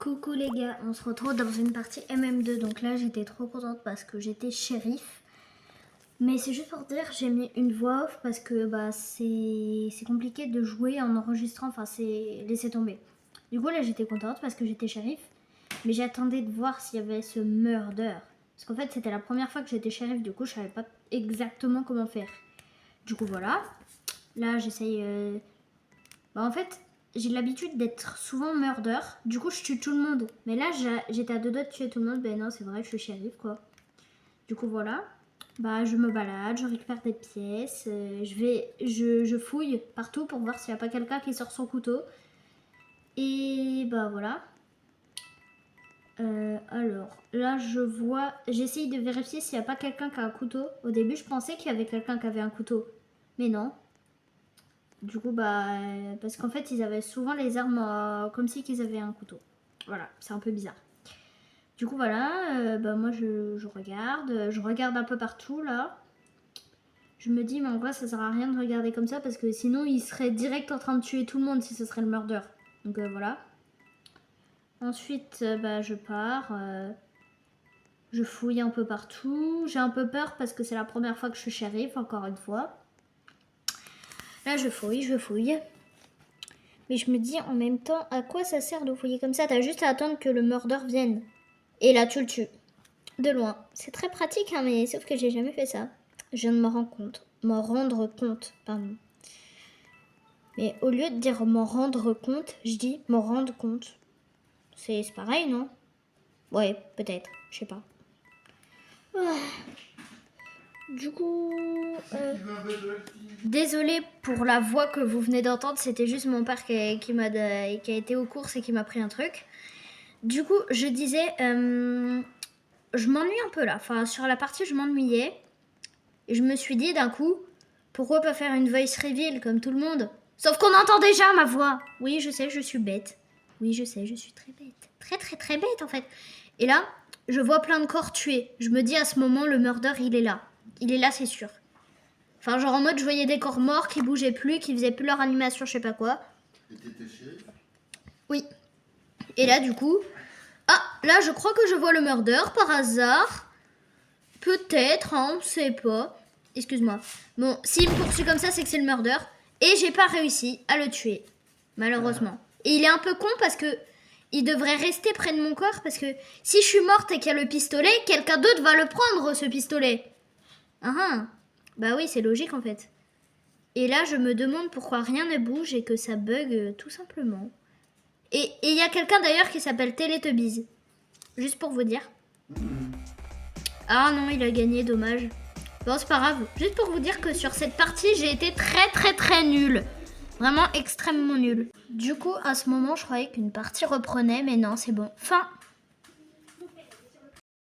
Coucou les gars, on se retrouve dans une partie MM2. Donc là j'étais trop contente parce que j'étais shérif. Mais c'est juste pour dire, j'ai mis une voix off parce que c'est compliqué de jouer en enregistrant, enfin c'est laisser tomber. Du coup là j'étais contente parce que j'étais shérif. Mais j'attendais de voir s'il y avait ce murder. Parce qu'en fait c'était la première fois que j'étais shérif, du coup je savais pas exactement comment faire. Du coup voilà, là j'essaye... en fait... J'ai l'habitude d'être souvent murder, du coup je tue tout le monde. Mais là j'étais à deux doigts de tuer tout le monde, ben non c'est vrai, je suis shérif quoi. Du coup voilà, bah je me balade, je récupère des pièces, je fouille partout pour voir s'il n'y a pas quelqu'un qui sort son couteau. Et bah voilà. Alors là je vois, j'essaye de vérifier s'il n'y a pas quelqu'un qui a un couteau. Au début je pensais qu'il y avait quelqu'un qui avait un couteau, mais non. Du coup, parce qu'en fait, ils avaient souvent les armes comme si qu'ils avaient un couteau. Voilà, c'est un peu bizarre. Du coup, voilà, moi, je regarde un peu partout, là. Je me dis, mais en vrai, ça sert à rien de regarder comme ça, parce que sinon, ils seraient direct en train de tuer tout le monde si ce serait le murder. Donc, voilà. Ensuite, je pars. Je fouille un peu partout. J'ai un peu peur, parce que c'est la première fois que je suis shérif, encore une fois. Là, je fouille. Mais je me dis en même temps, à quoi ça sert de fouiller comme ça? T'as juste à attendre que le murder vienne. Et là, tu le tues. De loin. C'est très pratique, hein, mais sauf que j'ai jamais fait ça. Je viens de me rendre compte, pardon. Mais au lieu de dire m'en rendre compte, je dis m'en rendre compte. C'est pareil, non? Ouais, peut-être. Je sais pas. Du coup... Désolée pour la voix que vous venez d'entendre, c'était juste mon père qui a été aux courses et qui m'a pris un truc. Du coup, je disais, je m'ennuie un peu là. Enfin, sur la partie, je m'ennuyais. Et je me suis dit d'un coup, pourquoi pas faire une voice reveal comme tout le monde? Sauf qu'on entend déjà ma voix. Oui, je sais, je suis bête. Oui, je sais, je suis très bête. Très, très, très bête en fait. Et là, je vois plein de corps tués. Je me dis à ce moment, le murder, il est là. Il est là, c'est sûr. Enfin, genre en mode, je voyais des corps morts qui bougeaient plus, qui faisaient plus leur animation, je sais pas quoi. Et t'étais shérif? Oui. Et là, du coup... Ah, là, je crois que je vois le murder par hasard. Peut-être, hein, on sait pas. Excuse-moi. Bon, s'il me poursuit comme ça, c'est que c'est le murder. Et j'ai pas réussi à le tuer. Malheureusement. Et il est un peu con parce que... Il devrait rester près de mon corps parce que si je suis morte et qu'il y a le pistolet, quelqu'un d'autre va le prendre, ce pistolet. Ah. Bah oui, c'est logique en fait. Et là, je me demande pourquoi rien ne bouge et que ça bug tout simplement. Et il y a quelqu'un d'ailleurs qui s'appelle Teletubbies. Juste pour vous dire. Ah non, il a gagné, dommage. Bon, c'est pas grave. Juste pour vous dire que sur cette partie, j'ai été très très très nulle. Vraiment extrêmement nulle. Du coup, à ce moment, je croyais qu'une partie reprenait, mais non, c'est bon. Fin.